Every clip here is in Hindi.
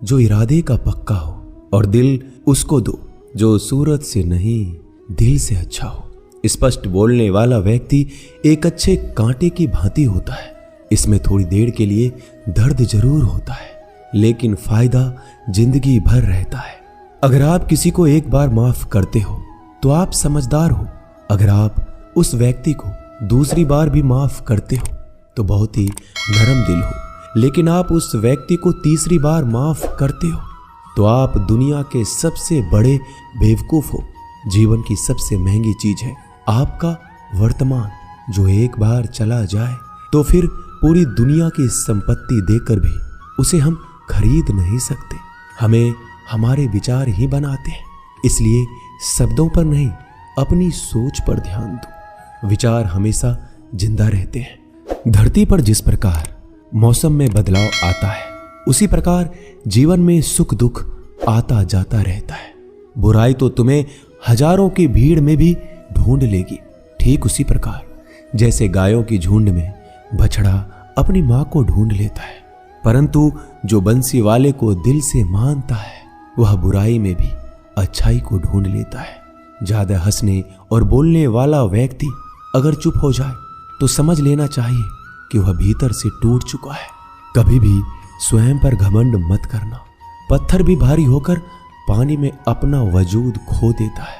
जो इरादे का पक्का हो, और दिल उसको दो जो सूरत से नहीं दिल से अच्छा हो। स्पष्ट बोलने वाला व्यक्ति एक अच्छे कांटे की भांति होता है। इसमें थोड़ी देर के लिए दर्द जरूर होता है, लेकिन फायदा जिंदगी भर रहता है। अगर आप किसी को एक बार माफ करते हो तो आप समझदार हो। अगर आप उस व्यक्ति को दूसरी बार भी माफ करते हो तो बहुत ही नरम दिल हो। लेकिन आप उस व्यक्ति को तीसरी बार माफ करते हो तो आप दुनिया के सबसे बड़े बेवकूफ हो। जीवन की सबसे महंगी चीज है आपका वर्तमान, जो एक बार चला जाए तो फिर पूरी दुनिया की संपत्ति देकर भी उसे हम खरीद नहीं सकते। हमें हमारे विचार ही बनाते हैं, इसलिए शब्दों पर नहीं अपनी सोच पर ध्यान दो। विचार हमेशा जिंदा रहते हैं। धरती पर जिस प्रकार मौसम में बदलाव आता है, उसी प्रकार जीवन में सुख दुख आता जाता रहता है। बुराई तो तुम्हें हजारों की भीड़ में भी ढूंढ लेगी, ठीक उसी प्रकार जैसे गायों की झुंड में बछड़ा अपनी मां को ढूंढ लेता है। परंतु जो बंसी वाले को दिल से मानता है, वह बुराई में भी अच्छाई को ढूंढ लेता है। ज्यादा हंसने और बोलने वाला व्यक्ति अगर चुप हो जाए तो समझ लेना चाहिए कि वह भीतर से टूट चुका है। कभी भी स्वयं पर घमंड मत करना। पत्थर भी भारी होकर पानी में अपना वजूद खो देता है।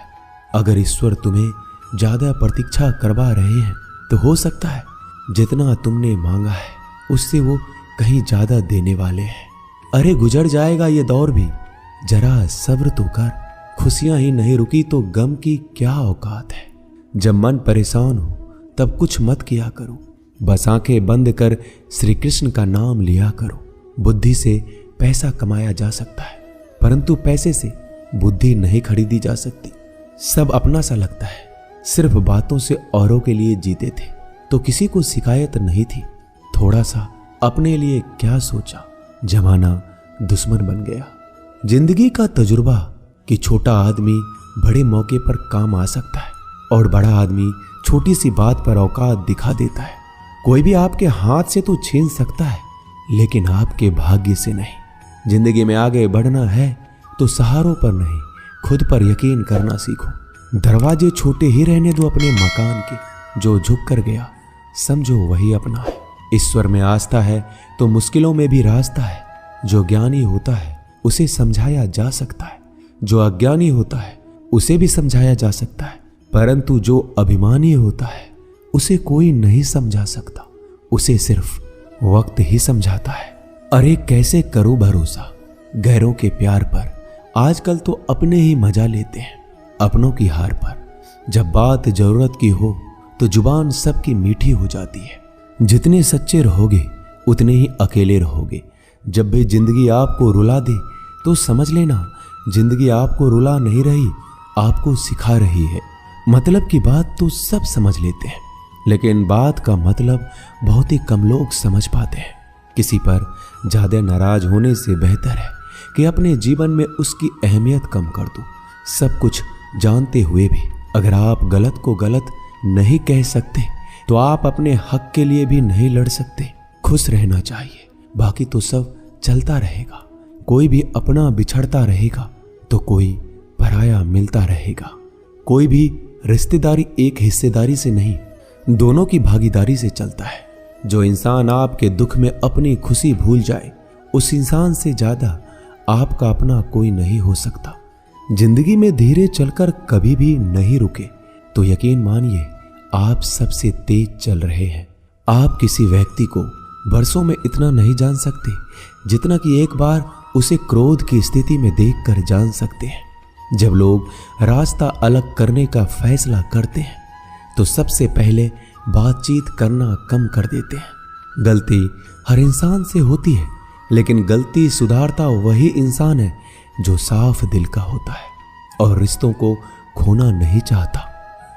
अगर ईश्वर तुम्हें ज्यादा प्रतीक्षा करवा रहे हैं तो हो सकता है जितना तुमने मांगा है उससे वो कहीं ज्यादा देने वाले हैं। अरे गुजर जाएगा ये दौर भी, जरा सब्र तो कर। खुशियां ही नहीं रुकी तो गम की क्या औकात है। जब मन परेशान हो तब कुछ मत किया करो, बस आंखें बंद कर श्री कृष्ण का नाम लिया करो। बुद्धि से पैसा कमाया जा सकता है, परंतु पैसे से बुद्धि नहीं खरीदी जा सकती। सब अपना सा लगता है। सिर्फ बातों से औरों के लिए जीते थे तो किसी को शिकायत नहीं थी। थोड़ा सा अपने लिए क्या सोचा, जमाना दुश्मन बन गया। जिंदगी का तजुर्बा कि छोटा आदमी बड़े मौके पर काम आ सकता है और बड़ा आदमी छोटी सी बात पर औकात दिखा देता है। कोई भी आपके हाथ से तो छीन सकता है, लेकिन आपके भाग्य से नहीं। जिंदगी में आगे बढ़ना है तो सहारों पर नहीं, खुद पर यकीन करना सीखो। दरवाजे छोटे ही रहने दो अपने मकान के। जो झुक कर गया समझो वही अपना है। ईश्वर में आस्था है तो मुश्किलों में भी रास्ता है। जो ज्ञानी होता है उसे समझाया जा सकता है, जो अज्ञानी होता है उसे भी समझाया जा सकता है, परंतु जो अभिमानी होता है उसे कोई नहीं समझा सकता। उसे सिर्फ वक्त ही समझाता है। अरे कैसे करो भरोसा गैरों के प्यार पर। आजकल तो अपने ही मजा लेते हैं अपनों की हार पर। जब बात जरूरत की हो तो जुबान सबकी मीठी हो जाती है। जितने सच्चे रहोगे उतने ही अकेले रहोगे। जब भी जिंदगी आपको रुला दे तो समझ लेना जिंदगी आपको रुला नहीं रही, आपको सिखा रही है। मतलब की बात तो सब समझ लेते हैं, लेकिन बात का मतलब बहुत ही कम लोग समझ पाते हैं। किसी पर ज्यादा नाराज होने से बेहतर है कि अपने जीवन में उसकी अहमियत कम कर दो। सब कुछ जानते हुए भी अगर आप गलत को गलत नहीं कह सकते तो आप अपने हक के लिए भी नहीं लड़ सकते। खुश रहना चाहिए, बाकी तो सब चलता रहेगा। कोई भी अपना बिछड़ता रहेगा तो कोई पराया मिलता रहेगा। कोई भी रिश्तेदारी एक हिस्सेदारी से नहीं, दोनों की भागीदारी से चलता है। जो इंसान आपके दुख में अपनी खुशी भूल जाए, उस इंसान से ज्यादा आपका अपना कोई नहीं हो सकता। जिंदगी में धीरे चलकर कभी भी नहीं रुके तो यकीन मानिए आप सबसे तेज चल रहे हैं। आप किसी व्यक्ति को बरसों में इतना नहीं जान सकते जितना कि एक बार उसे क्रोध की स्थिति में देखकर जान सकते हैं। जब लोग रास्ता अलग करने का फैसला करते हैं तो सबसे पहले बातचीत करना कम कर देते हैं। गलती हर इंसान से होती है, लेकिन गलती सुधारता वही इंसान है जो साफ दिल का होता है और रिश्तों को खोना नहीं चाहता।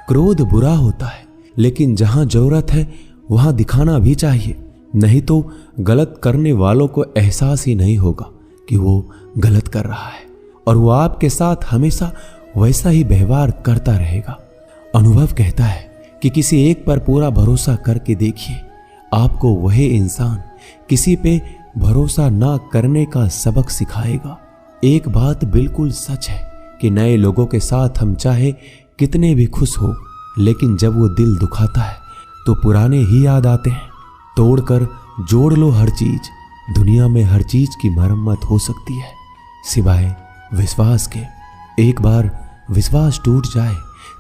क्रोध बुरा होता है, लेकिन जहां जरूरत है वहां दिखाना भी चाहिए, नहीं तो गलत करने वालों को एहसास ही नहीं होगा कि वो गलत कर रहा है और वो आपके साथ हमेशा वैसा ही व्यवहार करता रहेगा। अनुभव कहता है कि किसी एक पर पूरा भरोसा करके देखिए, आपको वही इंसान किसी पे भरोसा ना करने का सबक सिखाएगा। एक बात बिल्कुल सच है कि नए लोगों के साथ हम चाहे कितने भी खुश हो, लेकिन जब वो दिल दुखाता है तो पुराने ही याद आते हैं। तोड़कर जोड़ लो हर चीज, दुनिया में हर चीज की मरम्मत हो सकती है सिवाय विश्वास के। एक बार विश्वास टूट जाए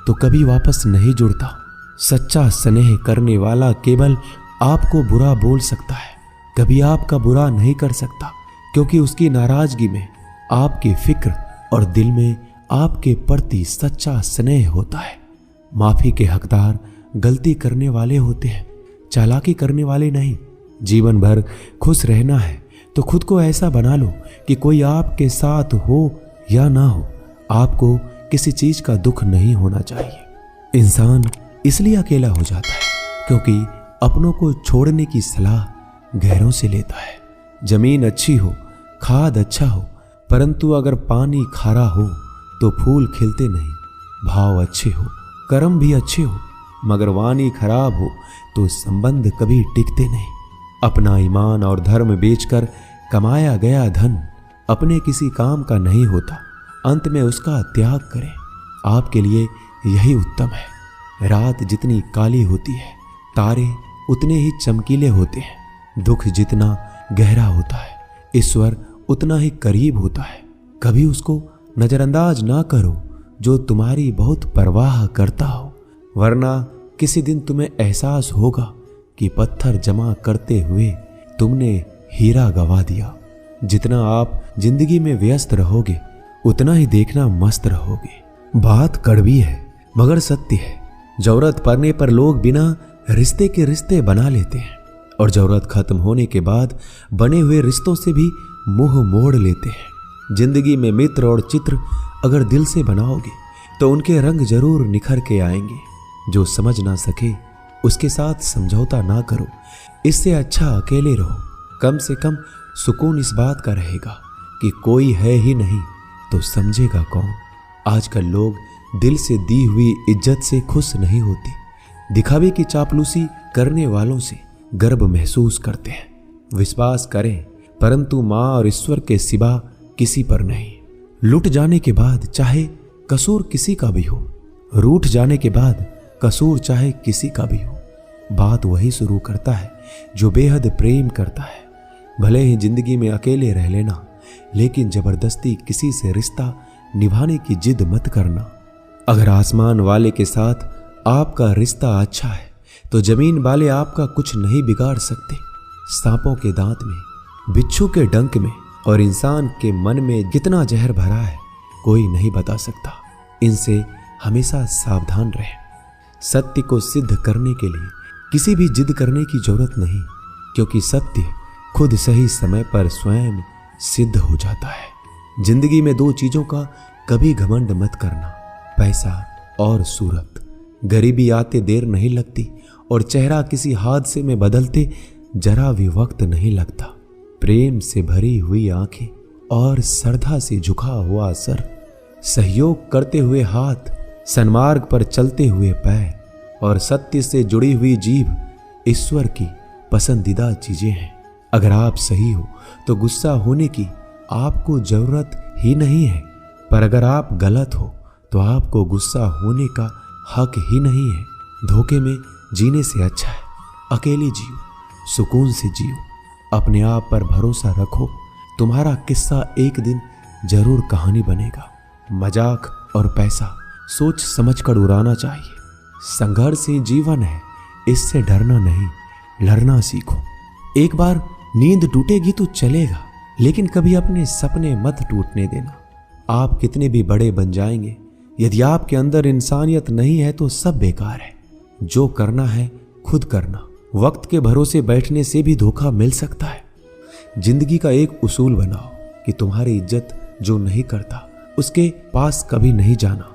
तो कभी वापस नहीं जुड़ता। सच्चा स्नेह करने वाला केवल आपको बुरा बोल सकता है, कभी आपका बुरा नहीं कर सकता, क्योंकि उसकी नाराजगी में आपकी फिक्र और दिल में आपके प्रति सच्चा स्नेह होता है। माफी के हकदार गलती करने वाले होते हैं, चालाकी करने वाले नहीं। जीवन भर खुश रहना है तो खुद को ऐसा बना लो कि कोई आपके साथ हो या ना हो, आपको किसी चीज का दुख नहीं होना चाहिए। इंसान इसलिए अकेला हो जाता है क्योंकि अपनों को छोड़ने की सलाह गैरों से लेता है। जमीन अच्छी हो, खाद अच्छा हो, परंतु अगर पानी खारा हो तो फूल खिलते नहीं। भाव अच्छे हो, कर्म भी अच्छे हो, मगर वाणी खराब हो तो संबंध कभी टिकते नहीं। अपना ईमान और धर्म बेचकर कमाया गया धन अपने किसी काम का नहीं होता, अंत में उसका त्याग करें। आपके लिए यही उत्तम है। रात जितनी काली होती है, तारे उतने ही चमकीले होते हैं। दुख जितना गहरा होता है, ईश्वर उतना ही करीब होता है। कभी उसको नजरअंदाज ना करो जो तुम्हारी बहुत परवाह करता हो, वरना किसी दिन तुम्हें एहसास होगा कि पत्थर जमा करते हुए तुमने हीरा गवा दिया। जितना आप जिंदगी में व्यस्त रहोगे उतना ही देखना मस्त रहोगे। बात कड़वी है मगर सत्य है। जरूरत पड़ने पर लोग बिना रिश्ते के रिश्ते बना लेते हैं और जरूरत खत्म होने के बाद बने हुए रिश्तों से भी मुंह मोड़ लेते हैं। जिंदगी में मित्र और चित्र अगर दिल से बनाओगे तो उनके रंग जरूर निखर के आएंगे। जो समझ ना सके उसके साथ समझौता ना करो, इससे अच्छा अकेले रहो। कम से कम सुकून इस बात का रहेगा कि कोई है ही नहीं तो समझेगा कौन। आजकल लोग दिल से दी हुई इज्जत से खुश नहीं होते, दिखावे की चापलूसी करने वालों से गर्व महसूस करते हैं। विश्वास करें परंतु मां और ईश्वर के सिवा किसी पर नहीं। लुट जाने के बाद चाहे कसूर किसी का भी हो, रूठ जाने के बाद कसूर चाहे किसी का भी हो, बात वही शुरू करता है जो बेहद प्रेम करता है। भले ही जिंदगी में अकेले रह लेना, लेकिन जबरदस्ती किसी से रिश्ता निभाने की जिद मत करना। अगर आसमान वाले के साथ आपका रिश्ता अच्छा है तो जमीन वाले आपका कुछ नहीं बिगाड़ सकते। सांपों के दांत में, बिच्छू के डंक में और इंसान के मन में कितना जहर भरा है कोई नहीं बता सकता। इनसे हमेशा सावधान रहें। सत्य को सिद्ध करने के लिए किसी भी जिद करने की जरूरत नहीं, क्योंकि सत्य खुद सही समय पर स्वयं सिद्ध हो जाता है। जिंदगी में दो चीजों का कभी घमंड मत करना, पैसा और सूरत। गरीबी आते देर नहीं लगती और चेहरा किसी हादसे में बदलते जरा भी वक्त नहीं लगता। प्रेम से भरी हुई आंखें और श्रद्धा से झुका हुआ सर, सहयोग करते हुए हाथ, सन्मार्ग पर चलते हुए पैर और सत्य से जुड़ी हुई जीभ ईश्वर की पसंदीदा चीजें हैं। अगर आप सही हो तो गुस्सा होने की आपको जरूरत ही नहीं है, पर अगर आप गलत हो तो आपको गुस्सा होने का हक ही नहीं है। धोखे में जीने से अच्छा है अकेले जियो, सुकून से जियो, अपने आप पर भरोसा रखो। तुम्हारा किस्सा एक दिन जरूर कहानी बनेगा। मजाक और पैसा सोच समझकर उड़ाना चाहिए। संघर्ष ही जीवन है, इससे डरना नहीं, लड़ना सीखो। एक बार नींद टूटेगी तो चलेगा, लेकिन कभी अपने सपने मत टूटने देना। आप कितने भी बड़े बन जाएंगे, यदि आपके अंदर इंसानियत नहीं है तो सब बेकार है। जो करना है खुद करना। वक्त के भरोसे बैठने से भी धोखा मिल सकता है। जिंदगी का एक उसूल बनाओ कि तुम्हारी इज्जत जो नहीं करता उसके पास कभी नहीं जाना,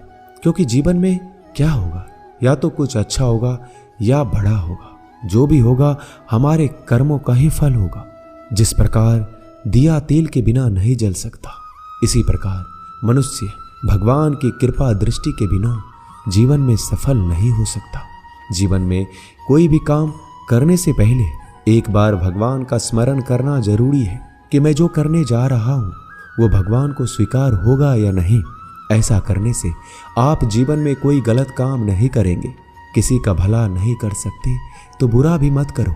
क्योंकि जीवन में क्या होगा, या तो कुछ अच्छा होगा या बड़ा होगा। जो भी होगा हमारे कर्मों का ही फल होगा। जिस प्रकार दिया तेल के बिना नहीं जल सकता, इसी प्रकार मनुष्य भगवान की कृपा दृष्टि के बिना जीवन में सफल नहीं हो सकता। जीवन में कोई भी काम करने से पहले एक बार भगवान का स्मरण करना जरूरी है कि मैं जो करने जा रहा हूं वो भगवान को स्वीकार होगा या नहीं। ऐसा करने से आप जीवन में कोई गलत काम नहीं करेंगे। किसी का भला नहीं कर सकते तो बुरा भी मत करो।